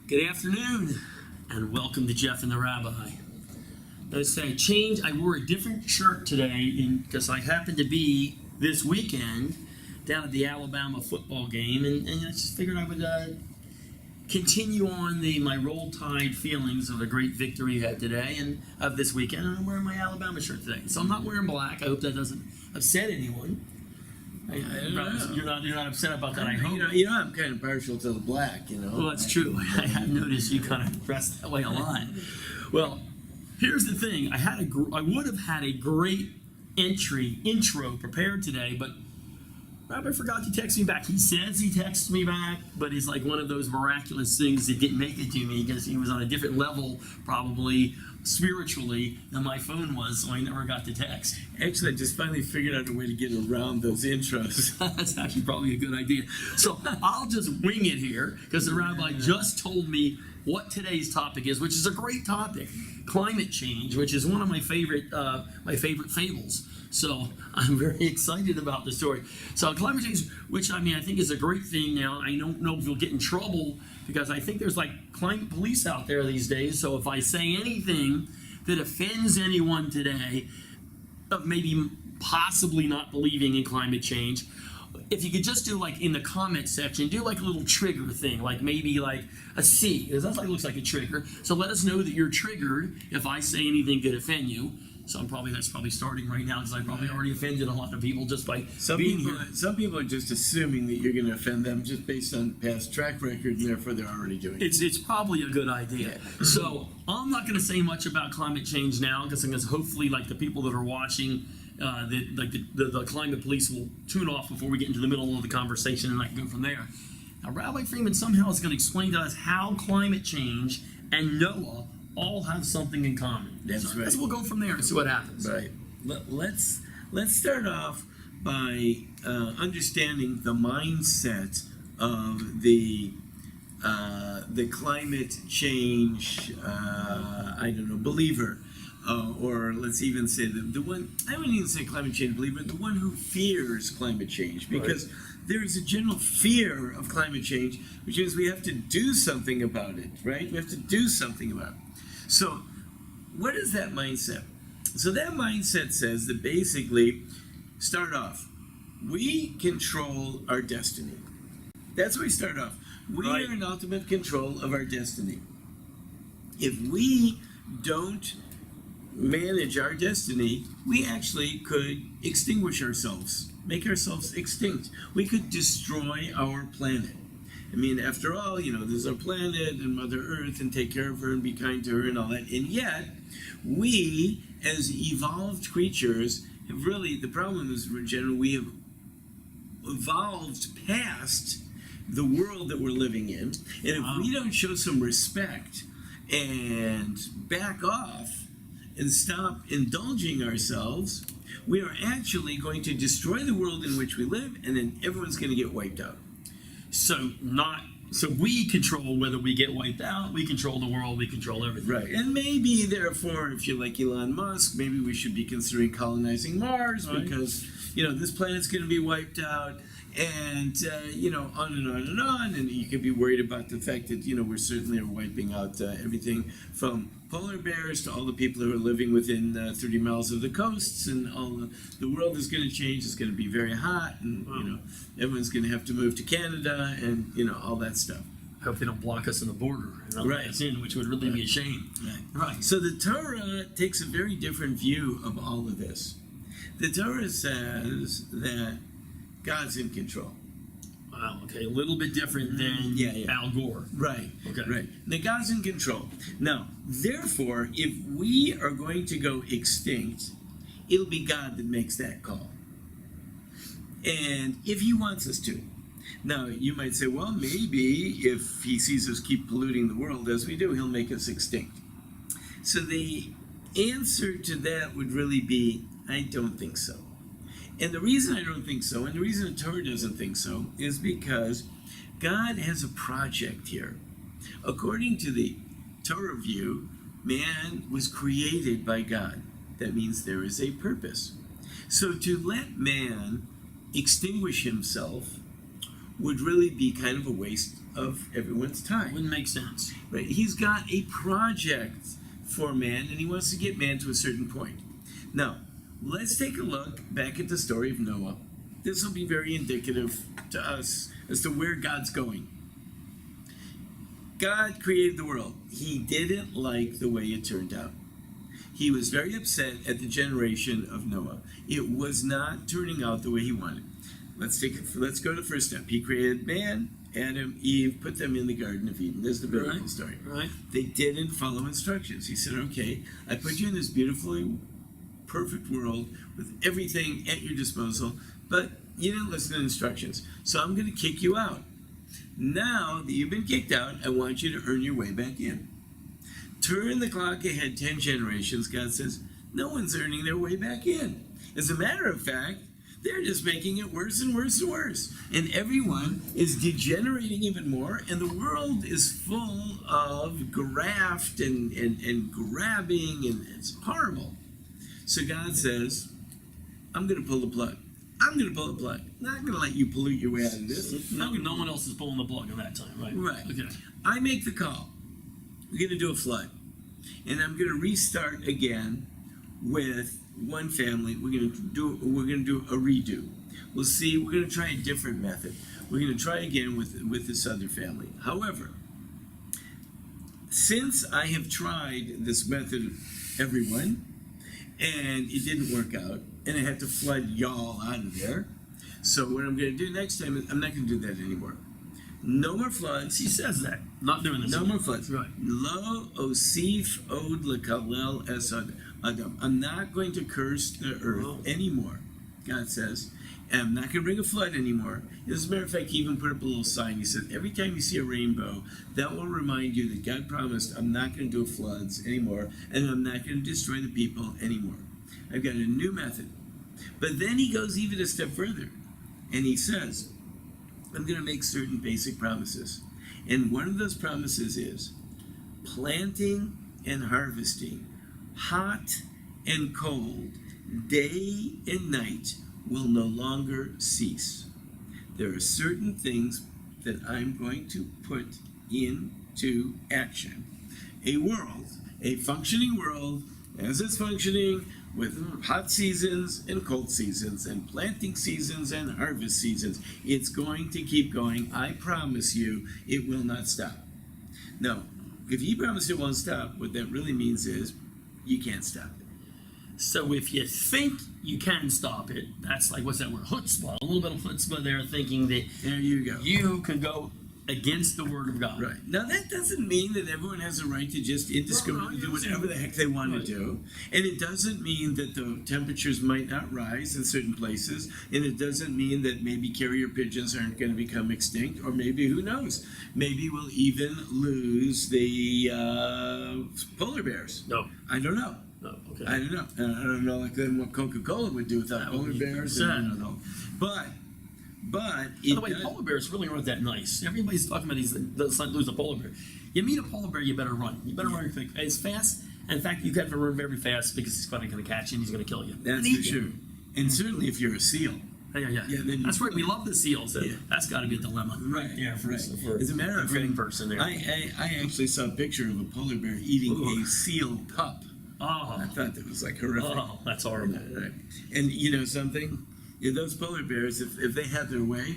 Good afternoon, and welcome to Jeff and the Rabbi. Notice I wore a different shirt today because I happened to be this weekend down at the Alabama football game, and I just figured I would continue on my Roll Tide feelings of the great victory we had today and of this weekend. And I'm wearing my Alabama shirt today, so I'm not wearing black. I hope that doesn't upset anyone. You're not upset about that, I hope. I'm kind of partial to the black, Well, that's true. I have noticed you kind of dress that way a lot. Well, here's the thing. I would have had a great intro prepared today, but Rabbi forgot to text me back. He says he texted me back, but it's like one of those miraculous things that didn't make it to me because he was on a different level, probably spiritually, than my phone was, so I never got the text. Actually, I just finally figured out a way to get around those intros. That's actually probably a good idea. So I'll just wing it here because the rabbi just told me what today's topic is, which is a great topic, climate change, which is one of my favorite fables. So I'm very excited about the story. So climate change, which I think is a great thing now. I don't know if you'll get in trouble because I think there's like climate police out there these days. So if I say anything that offends anyone today of maybe possibly not believing in climate change, if you could just do like in the comment section, do like a little trigger thing, like maybe like a C, because that looks like a trigger. So let us know that you're triggered if I say anything could offend you. So that's probably starting right now because I probably already offended a lot of people just by being here. Some people are just assuming that you're going to offend them just based on past track record, and therefore they're already doing it. It's probably a good idea. So I'm not going to say much about climate change now because hopefully like the people that are watching, the climate police will tune off before we get into the middle of the conversation and I can go from there. Now Rabbi Freeman somehow is going to explain to us how climate change and Noah all have something in common. That's right. So we'll go from there and see what happens. Right. Let's start off by understanding the mindset of the climate change believer, or let's even say the one. I wouldn't even say climate change believer, the one who fears climate change, because right. There is a general fear of climate change, which means we have to do something about it, right? We have to do something about it. So, what is that mindset? So that mindset says that basically, start off, we control our destiny. That's where we start off. We are in ultimate control of our destiny. If we don't manage our destiny, we actually could extinguish ourselves, make ourselves extinct. We could destroy our planet. After all, this is our planet and Mother Earth, and take care of her and be kind to her and all that. And yet, we, as evolved creatures, have really, the problem is, in general, we have evolved past the world that we're living in. And if we don't show some respect and back off and stop indulging ourselves, we are actually going to destroy the world in which we live, and then everyone's going to get wiped out. So we control whether we get wiped out, we control the world, we control everything. Right. And maybe, therefore, if you're like Elon Musk, maybe we should be considering colonizing Mars, right? Because, this planet's going to be wiped out, and, on and on and on. And you could be worried about the fact that, we certainly are wiping out everything from polar bears to all the people who are living within 30 miles of the coasts, and all the world is going to change. It's going to be very hot, and, everyone's going to have to move to Canada, and, all that stuff. I hope they don't block us in the border and let us in, which would really be a shame. Right. So the Torah takes a very different view of all of this. The Torah says that God's in control. Wow, okay, a little bit different than Al Gore. Right, okay. Right. Now, God's in control. Now, therefore, if we are going to go extinct, it'll be God that makes that call. And if he wants us to. Now, you might say, well, maybe if he sees us keep polluting the world as we do, he'll make us extinct. So the answer to that would really be, I don't think so. And the reason I don't think so, and the reason the Torah doesn't think so, is because God has a project here. According to the Torah view, man was created by God. That means there is a purpose. So to let man extinguish himself would really be kind of a waste of everyone's time. Wouldn't make sense. Right? He's got a project for man, and he wants to get man to a certain point. Now, let's take a look back at the story of Noah. This will be very indicative to us as to where God's going. God created the world. He didn't like the way it turned out. He was very upset at the generation of Noah. It was not turning out the way he wanted. Let's go to the first step. He created man, Adam, Eve, put them in the Garden of Eden. There's the biblical story. Right. They didn't follow instructions. He said, okay, I put you in this beautifully perfect world with everything at your disposal, but you didn't listen to instructions. So I'm going to kick you out. Now that you've been kicked out, I want you to earn your way back in. Turn the clock ahead 10 generations. God says, no one's earning their way back in. As a matter of fact, they're just making it worse and worse and worse. And everyone is degenerating even more, and the world is full of graft and grabbing, and it's horrible. So God says, I'm going to pull the plug. I'm going to pull the plug. Not going to let you pollute your way out of this. No one else is pulling the plug at that time, right? Right. Okay. I make the call. We're going to do a flood. And I'm going to restart again with one family. We're going to do a redo. We'll see. We're going to try a different method. We're going to try again with this other family. However, since I have tried this method, everyone, and it didn't work out, and I had to flood y'all out of there. So what I'm going to do next time is I'm not going to do that anymore. No more floods. He says that. Not doing this. No again. more floods. Right. Lo osif od lekalel es adam. I'm not going to curse the earth anymore, God says. And I'm not going to bring a flood anymore. As a matter of fact, he even put up a little sign. He said, every time you see a rainbow, that will remind you that God promised I'm not going to do floods anymore, and I'm not going to destroy the people anymore. I've got a new method. But then he goes even a step further, and he says, I'm going to make certain basic promises. And one of those promises is planting and harvesting, hot and cold, day and night, will no longer cease. There are certain things that I'm going to put into action. A world, a functioning world, as it's functioning, with hot seasons and cold seasons and planting seasons and harvest seasons. It's going to keep going. I promise you, it will not stop. No, if he promised it won't stop, what that really means is you can't stop it. So if you think you can stop it, that's like, what's that word? Chutzpah. A little bit of chutzpah there, thinking that There you go. you can go against the word of God. Right. Now, that doesn't mean that everyone has a right to just indiscriminately do whatever the heck they want to do. And it doesn't mean that the temperatures might not rise in certain places. And it doesn't mean that maybe carrier pigeons aren't going to become extinct. Or maybe, who knows, maybe we'll even lose the polar bears. No. I don't know. No. Okay. I don't know. And I don't know like then what Coca-Cola would do without That polar would be bears. sad. I don't know. But By it the way, does, polar bears really aren't that nice. Everybody's talking about let's not lose a polar bear. You meet a polar bear, you better run. You better run as fast. And in fact, you have to run very fast because he's probably going to catch you and he's going to kill you. that's And eat for you. sure. And certainly if you're a seal. Yeah. Yeah, then That's right. We love the seals. Yeah. That's got to be a dilemma. Right. Yeah. For As a matter of green fact, person there. I actually saw a picture of a polar bear eating Ooh. a seal pup. I Oh. thought that was like horrific. Oh, that's horrible. Right. And you know something? Yeah, those polar bears, if they had their way,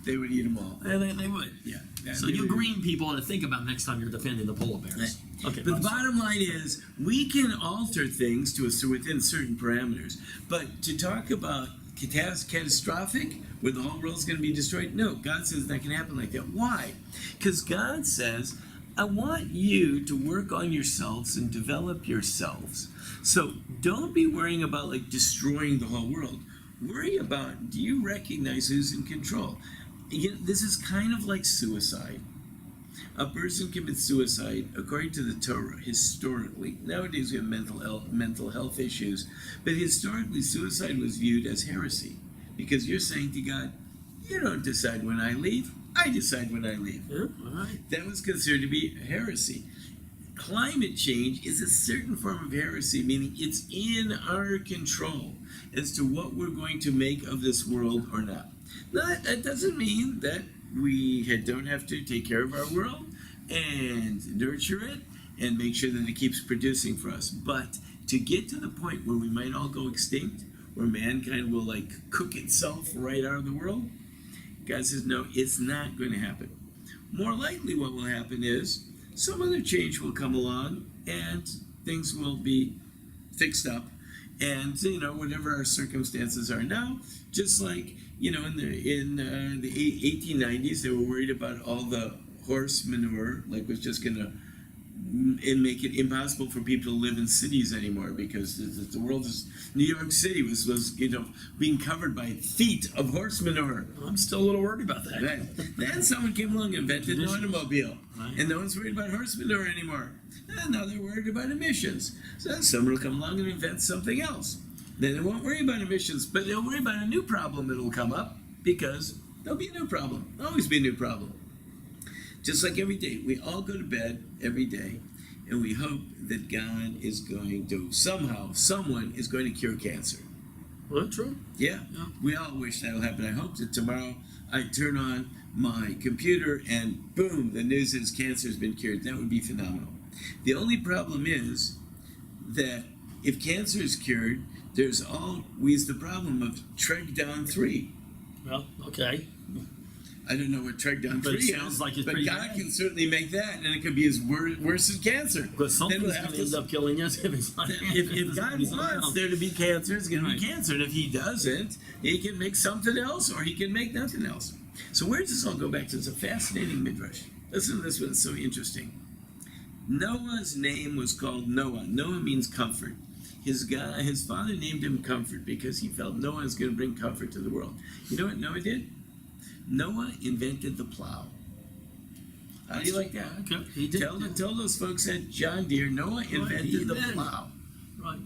they would eat them all. Yeah, they would. Yeah. So you green people ought to think about next time you're defending the polar bears. Right. Okay. But the bottom line is, we can alter things within certain parameters. But to talk about catastrophic, where the whole world's going to be destroyed, no. God says that can happen like that. Why? Because God says, I want you to work on yourselves and develop yourselves. So don't be worrying about like destroying the whole world. Worry about, do you recognize who's in control? Again, this is kind of like suicide. A person commits suicide, according to the Torah, historically. Nowadays we have mental health issues, but historically suicide was viewed as heresy. Because you're saying to God, you don't decide when I leave, I decide when I leave. Yeah, all right. That was considered to be heresy. Climate change is a certain form of heresy, meaning it's in our control as to what we're going to make of this world or not. Now, that doesn't mean that don't have to take care of our world and nurture it and make sure that it keeps producing for us. But to get to the point where we might all go extinct, where mankind will like cook itself right out of the world, God says, no, it's not going to happen. More likely what will happen is some other change will come along and things will be fixed up. And, whatever our circumstances are now, just like, in the 1890s, they were worried about all the horse manure, like was just going to make it impossible for people to live in cities anymore because the world is, New York City was being covered by feet of horse manure. I'm still a little worried about that. Then someone came along and invented an Emissions. automobile, Right. and no one's worried about horse manure anymore. And now they're worried about emissions. So then someone will come along and invent something else. Then they won't worry about emissions, but they'll worry about a new problem that'll come up because there'll be a new problem. There'll always be a new problem. Just like every day, we all go to bed every day, and we hope that God is going to someone is going to cure cancer. Well, true. Yeah, Yeah. we all wish that'll happen. I hope that tomorrow I turn on my computer and boom, the news is cancer has been cured. That would be phenomenal. The only problem is that if cancer is cured, there's always the problem of Treg down 3. Well, okay. I don't know what Treg down But it 3 sounds is, like it's but pretty God bad. can certainly make that, and it could be as worse as cancer. Because Then something's we'll going have to end up killing us if it's not. if God wants there to be cancer, it's going to Right. be cancer. And if he doesn't, he can make something else or he can make nothing else. So where does this all go back to? It's a fascinating midrash. Listen to this one, it's so interesting. Noah's name was called Noah. Noah means comfort. His father named him Comfort because he felt Noah was going to bring comfort to the world. You know what Noah did? Noah invented the plow. How do you like that? Okay, he did. Tell those folks at John Deere, Noah he invented the did. plow. Right.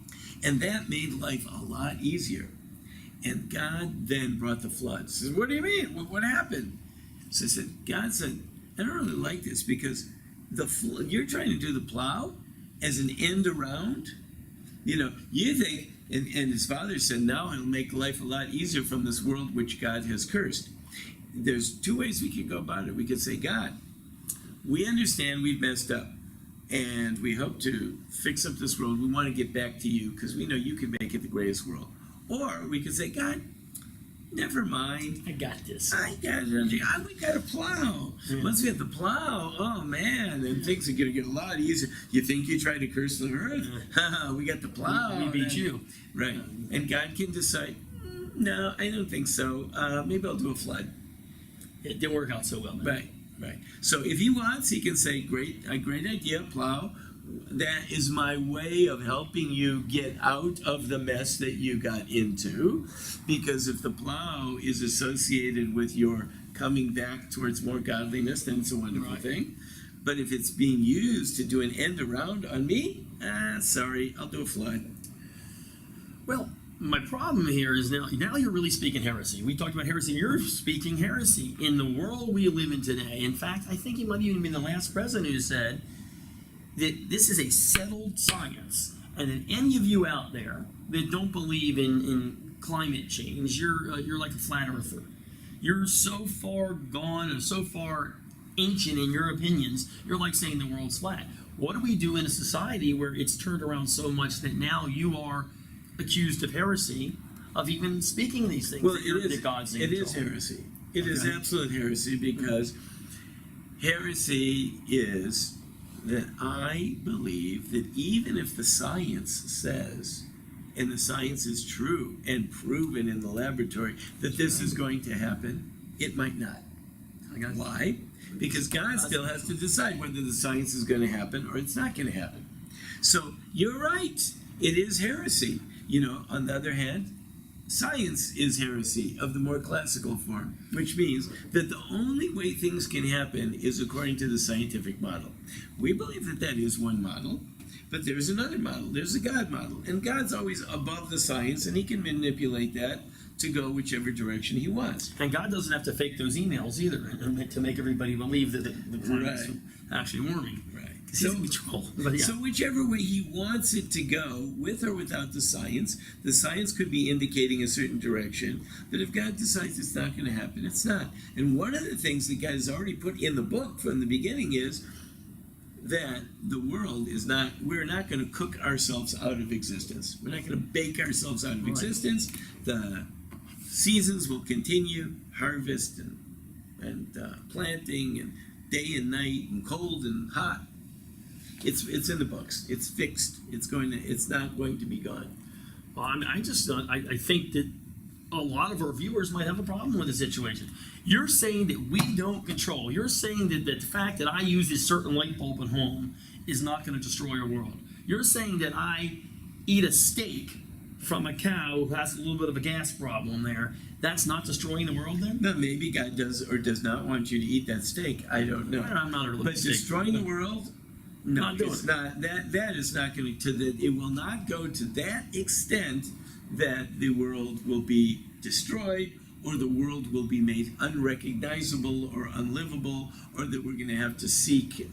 And that made life a lot easier. And God then brought the floods. Says, what do you mean? What happened? So I said, God said, I don't really like this because you're trying to do the plow as an end around. You think, and his father said, now it'll make life a lot easier from this world which God has cursed. There's two ways we could go about it. We could say, God, we understand we've messed up. And we hope to fix up this world. We want to get back to you because we know you can make it the greatest world. Or we could say, God, never mind. I got this. We got a plow. Yeah. Once we have the plow, oh man, then things are going to get a lot easier. You think you tried to curse the earth? We got the plow. We beat you. Right. And God can decide, no, I don't think so. Maybe I'll do a flood. It didn't work out so well. Right. So if he wants, he can say, great idea, plow. That is my way of helping you get out of the mess that you got into. Because if the plow is associated with your coming back towards more godliness, then it's a wonderful Right. thing. But if it's being used to do an end around on me, sorry, I'll do a flood. Well, my problem here is now you're really speaking heresy. We talked about heresy. You're speaking heresy in the world we live in today. In fact, I think he might have even been the last president who said that this is a settled science, and that any of you out there that don't believe in climate change, you're like a flat earther. You're so far gone and so far ancient in your opinions. You're like saying the world's flat. What do we do in a society where it's turned around so much that now you are accused of heresy, of even speaking these things? Well, that God's it is told? heresy. It is Okay. absolute heresy because heresy is that I believe that even if the science says, and the science is true and proven in the laboratory, that this is going to happen, it might not. Why? Because God still has to decide whether the science is going to happen or it's not going to happen. So you're right. It is heresy. On the other hand, science is heresy of the more classical form, which means that the only way things can happen is according to the scientific model. We believe that that is one model, but there's another model. There's a God model, and God's always above the science, and he can manipulate that to go whichever direction he wants. And God doesn't have to fake those emails either to make everybody believe that the climate's Right. actually warming. Right. He's in control. But yeah. So whichever way he wants it to go, with or without the science could be indicating a certain direction. But if God decides it's not going to happen, it's not. And one of the things that God has already put in the book from the beginning is that the world is not, we're not going to cook ourselves out of existence. We're not going to bake ourselves out of Right. existence. The seasons will continue, harvest and planting and day and night and cold and hot. It's in the books. It's fixed. It's not going to be gone. Well, I mean, I think that a lot of our viewers might have a problem with the situation. You're saying that we don't control. You're saying that the fact that I use this certain light bulb at home is not going to destroy our world. You're saying that I eat a steak from a cow who has a little bit of a gas problem there. That's not destroying the world then? No, maybe God does or does not want you to eat that steak. I don't know. I'm not a religious But steak. destroying the world, no, Not doing it's it. not. That is not going to. It will not go to that extent that the world will be destroyed, or the world will be made unrecognizable or unlivable, or that we're going to have to seek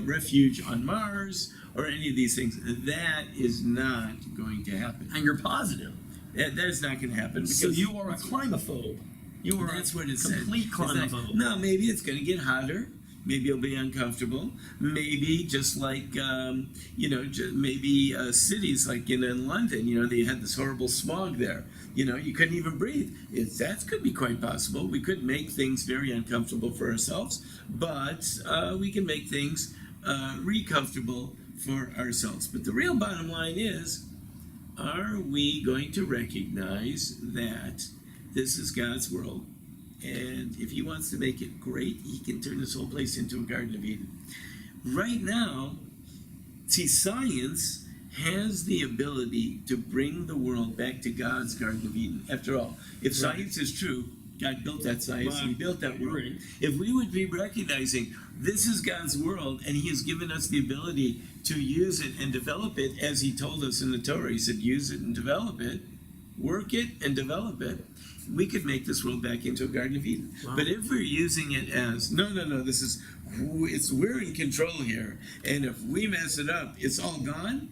refuge on Mars, or any of these things. That is not going to happen. And you're positive. That is not going to happen. So you are a climaphobe. You are That's what it a said. complete It's not- climaphobe. No, maybe it's going to get hotter. Maybe you'll be uncomfortable. Maybe just like maybe cities like in London, they had this horrible smog there. You couldn't even breathe. That could be quite possible. We could make things very uncomfortable for ourselves, but we can make things re-comfortable for ourselves. But the real bottom line is, are we going to recognize that this is God's world? And if he wants to make it great, he can turn this whole place into a Garden of Eden. Right now, see, science has the ability to bring the world back to God's Garden of Eden. After all, if science is true, God built that science and he built that world. Right. If we would be recognizing this is God's world and he has given us the ability to use it and develop it as he told us in the Torah, he said, use it and develop it, work it and develop it, we could make this world back into a Garden of Eden. Wow. But if we're using it as, no, we're in control here, and if we mess it up, it's all gone,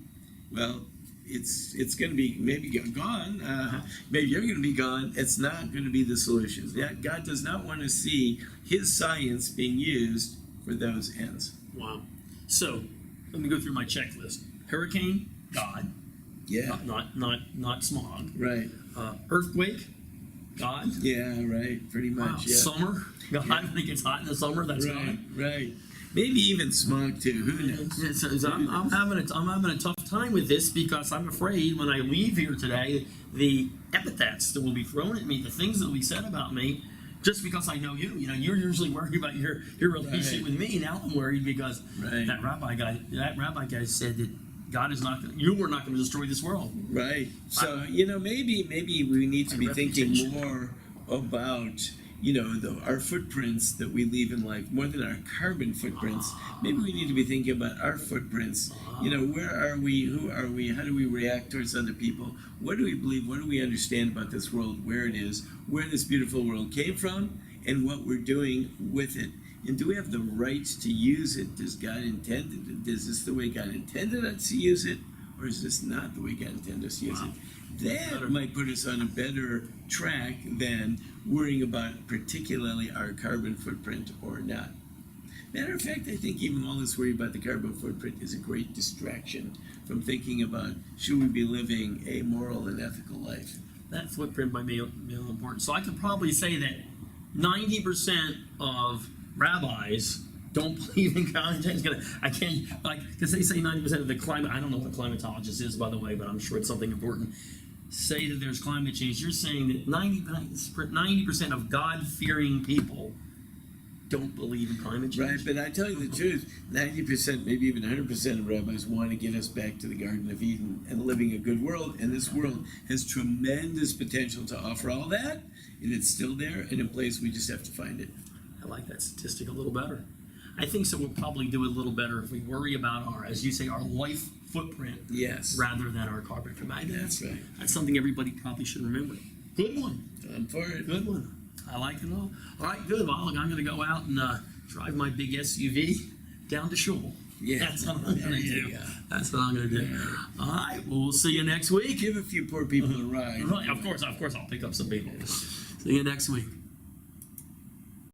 well, it's going to be maybe gone, maybe you're going to be gone, it's not going to be the solution. God does not want to see his science being used for those ends. Wow. So let me go through my checklist. Hurricane, God. Yeah, Not smog. right. Earthquake, God. Yeah, right, pretty much. Wow. Yeah. Summer, God. When it gets hot in the summer, that's Right, God. right. Maybe even smog too. Who knows? So I'm having a tough time with this because I'm afraid when I leave here today, the epithets that will be thrown at me, the things that will be said about me, just because I know you. You're usually worried about your relationship Right. with me. Now I'm worried because Right. that rabbi guy said that God is not. You were not going to destroy this world. Right. So maybe we need to be thinking reputation. more about our footprints that we leave in life more than our carbon footprints. Maybe we need to be thinking about our footprints. Where are we? Who are we? How do we react towards other people? What do we believe? What do we understand about this world? Where it is? Where this beautiful world came from? And what we're doing with it? And do we have the right to use it? Does God intend it? Is this the way God intended us to use it? Or is this not the way God intended us to use it? That might put us on a better track than worrying about particularly our carbon footprint or not. Matter of fact, I think even all this worry about the carbon footprint is a great distraction from thinking about should we be living a moral and ethical life. That footprint might be important. So I could probably say that 90% of rabbis don't believe in climate change. I can't, because they say 90% of the climate, I don't know what a climatologist is, by the way, but I'm sure it's something important. Say that there's climate change. You're saying that 90% of God-fearing people don't believe in climate change. Right, but I tell you the truth, 90%, maybe even 100% of rabbis want to get us back to the Garden of Eden and living a good world, and this world has tremendous potential to offer all that, and it's still there and in place, we just have to find it. I like that statistic a little better. I think so. We'll probably do it a little better if we worry about our, as you say, our life footprint Yes. rather than our carbon footprint. That's right. That's something everybody probably should remember. Good one. I'm for it. Good one. I like it all. All right, good. Well, I'm going to go out and drive my big SUV down to Shoal. Yeah. That's what I'm going to There you do. go. That's what I'm going to do. All right. Well, we'll see you next week. Give a few poor people a ride. Right, of course, I'll pick up some people. See you next week.